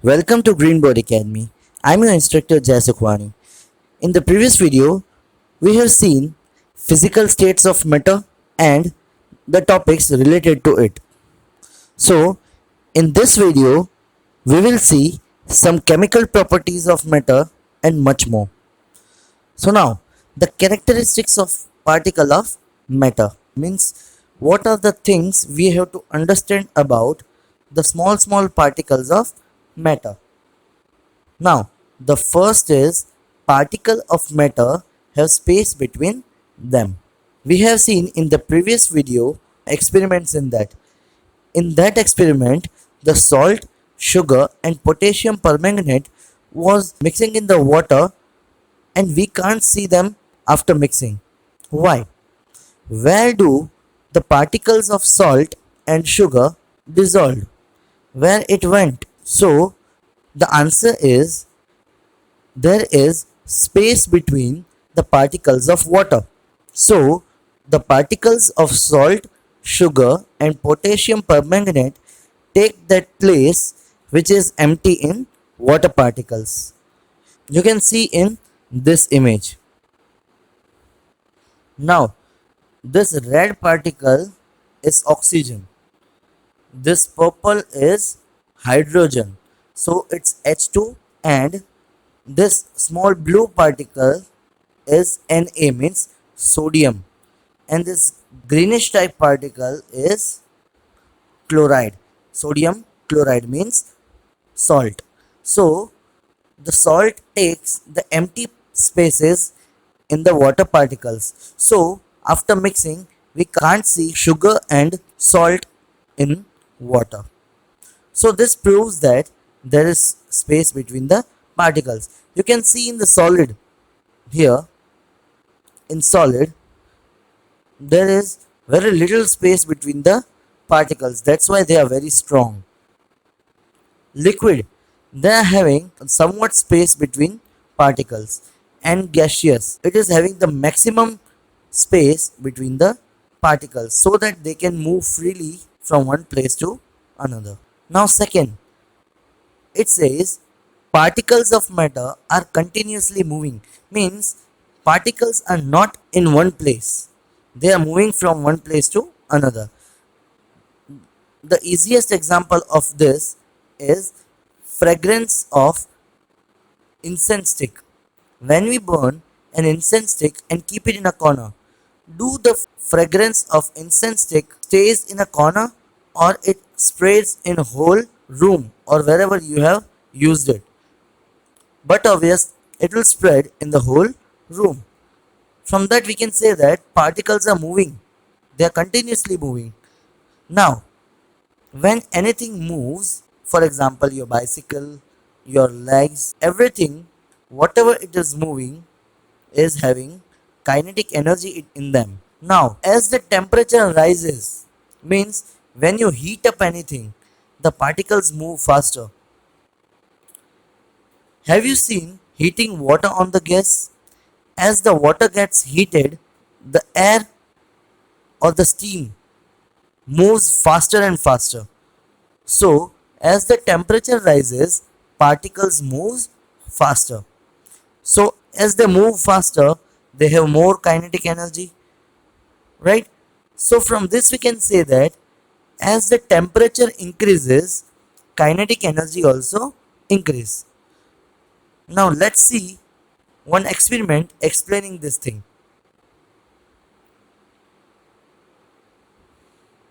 Welcome to Greenboard Academy. I'm your instructor Jai. In the previous video, we have seen physical states of matter and the topics related to it. So, in this video, we will see some chemical properties of matter and much more. So now, the characteristics of particle of matter means what are the things we have to understand about the small particles of matter. Now, the first is particle of matter have space between them. We have seen in the previous video experiments in that. In that experiment, the salt, sugar and potassium permanganate was mixing in the water and we can't see them after mixing. Why? Where do the particles of salt and sugar dissolve? Where it went? So the answer is there is space between the particles of water. So, the particles of salt, sugar, and potassium permanganate take that place which is empty in water particles. You can see in this image. Now, this red particle is oxygen. This purple is hydrogen. So, it's H2, and this small blue particle is Na, means sodium, and this greenish type particle is chloride. Sodium chloride means salt. So the salt takes the empty spaces in the water particles. So after mixing, we can't see sugar and salt in water. So this proves that there is space between the particles. You can see in the solid here, in solid there is very little space between the particles. That's why they are very strong. Liquid, they are having somewhat space between particles, and gaseous, it is having the maximum space between the particles so that they can move freely from one place to another. Now second, it says particles of matter are continuously moving, means particles are not in one place, they are moving from one place to another. The easiest example of this is fragrance of incense stick. When we burn an incense stick and keep it in a corner, do the fragrance of incense stick stays in a corner or it spreads in a whole room or wherever you have used it? But obvious, it will spread in the whole room. From that we can say that particles are moving. They are continuously moving. Now, when anything moves, for example your bicycle, your legs, everything, whatever it is moving is having kinetic energy in them. Now as the temperature rises, means when you heat up anything, the particles move faster. Have you seen heating water on the gas? As the water gets heated, the air or the steam moves faster and faster. So, as the temperature rises, particles move faster. So, as they move faster, they have more kinetic energy, right? So, from this we can say that as the temperature increases, kinetic energy also increase. Now, let's see one experiment explaining this thing.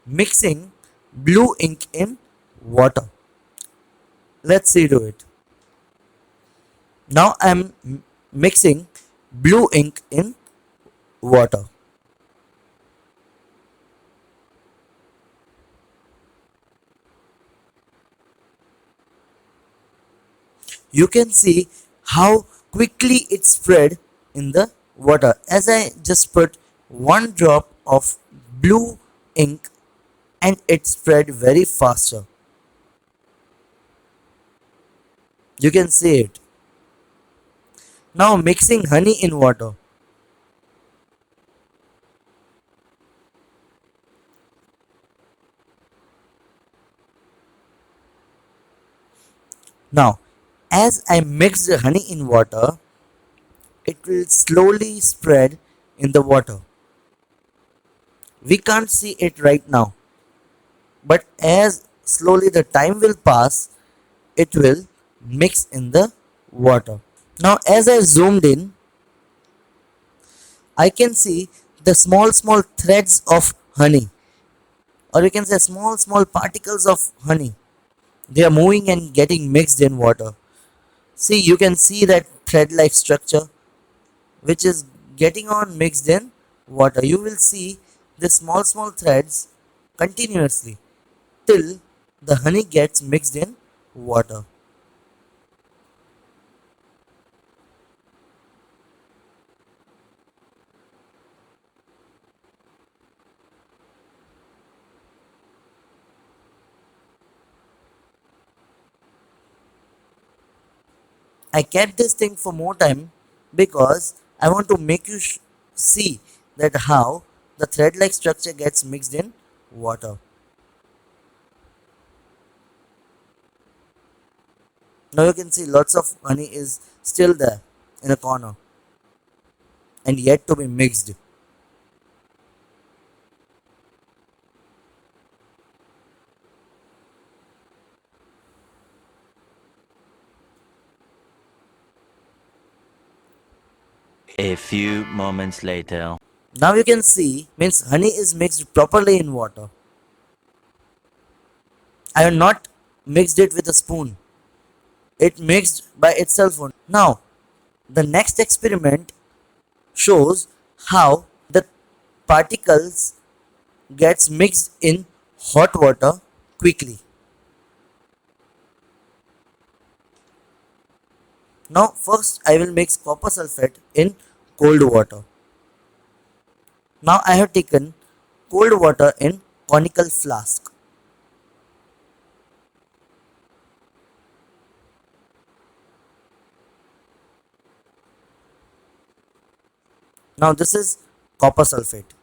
Mixing blue ink in water. Let's see to it. Now I'm mixing blue ink in water. You can see how quickly it spread in the water. As I just put one drop of blue ink and it spread very faster. You can see it. Now mixing honey in water. Now, as I mix the honey in water, it will slowly spread in the water. We can't see it right now, but as slowly the time will pass, it will mix in the water. Now, as I zoomed in, I can see the small threads of honey, or you can say small particles of honey. They are moving and getting mixed in water. See, you can see that thread like structure which is getting on mixed in water. You will see the small threads continuously till the honey gets mixed in water. I kept this thing for more time because I want to make you see that how the thread like structure gets mixed in water. Now you can see lots of honey is still there in a corner and yet to be mixed. A few moments later. Now you can see means honey is mixed properly in water. I have not mixed it with a spoon. It mixed by itself only. Now the next experiment shows how the particles gets mixed in hot water quickly. Now first I will mix copper sulfate in cold water. Now I have taken cold water in conical flask. Now this is copper sulfate.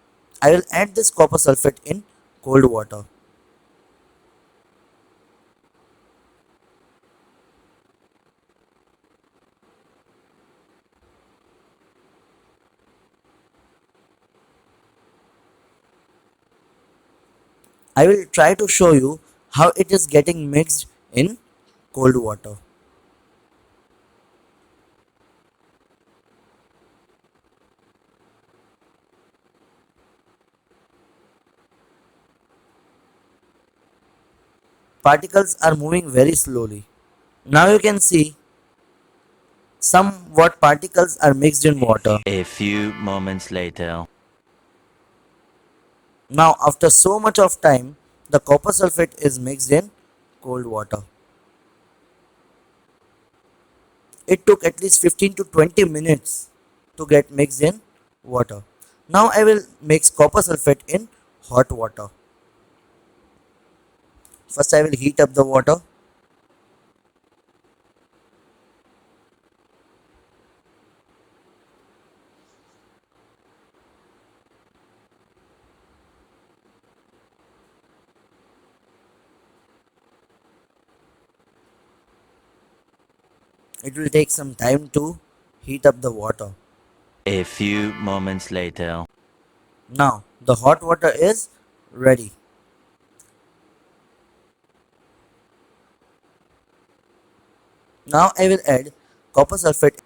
I will add this copper sulfate in cold water. I will try to show you how it is getting mixed in cold water. Particles are moving very slowly. Now you can see somewhat particles are mixed in water. A few moments later. Now after so much of time, the copper sulfate is mixed in cold water. It took at least 15 to 20 minutes to get mixed in water. Now I will mix copper sulfate in hot water. First I will heat up the water. It will take some time to heat up the water. A few moments later. Now the hot water is ready. Now I will add copper sulfate.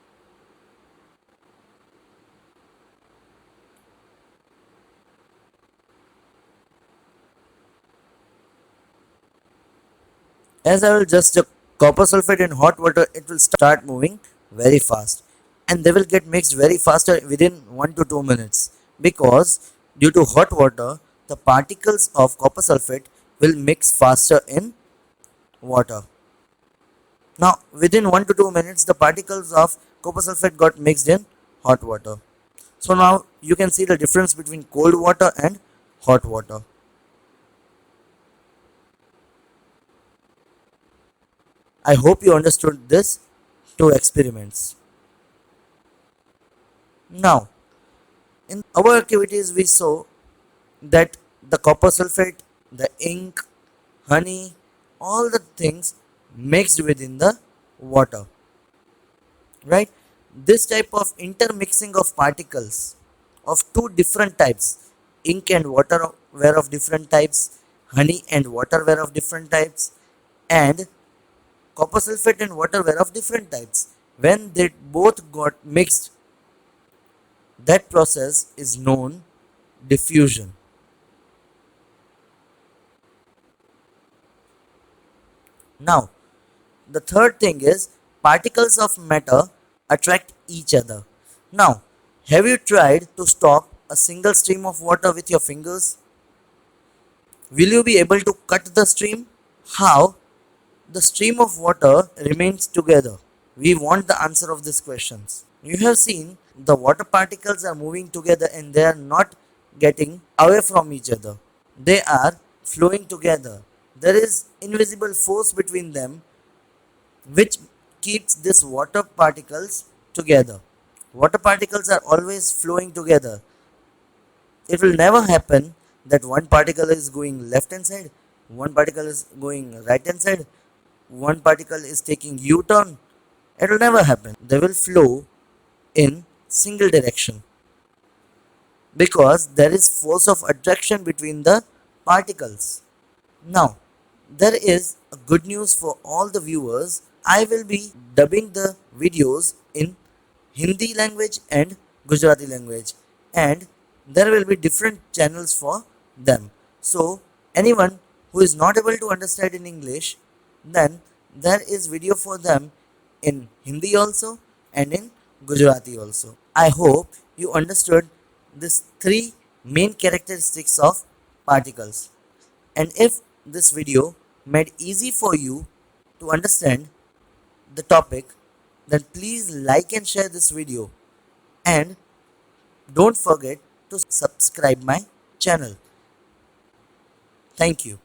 As I will just the copper sulfate in hot water, it will start moving very fast and they will get mixed very faster within 1 to 2 minutes because due to hot water, the particles of copper sulfate will mix faster in water. Now within 1 to 2 minutes, the particles of copper sulfate got mixed in hot water. So now you can see the difference between cold water and hot water. I hope you understood this two experiments. Now, in our activities, we saw that the copper sulfate, the ink, honey, all the things mixed within the water, right? This type of intermixing of particles of two different types, ink and water were of different types, honey and water were of different types, and copper sulfate and water were of different types. When they both got mixed, that process is known diffusion. Now, the third thing is particles of matter attract each other. Now, have you tried to stop a single stream of water with your fingers? Will you be able to cut the stream? How the stream of water remains together? We want the answer of these questions. You have seen the water particles are moving together and they are not getting away from each other. They are flowing together. There is invisible force between them which keeps these water particles together. Water particles are always flowing together. It will never happen that one particle is going left hand side, one particle is going right hand side, one particle is taking U-turn. It will never happen. They will flow in single direction because there is force of attraction between the particles. Now, there is a good news for all the viewers. I will be dubbing the videos in Hindi language and Gujarati language, and there will be different channels for them. So, anyone who is not able to understand in English, then there is video for them in Hindi also and in Gujarati also. I hope you understood these three main characteristics of particles. And if this video made easy for you to understand the topic, then please like and share this video, and don't forget to subscribe my channel. Thank you.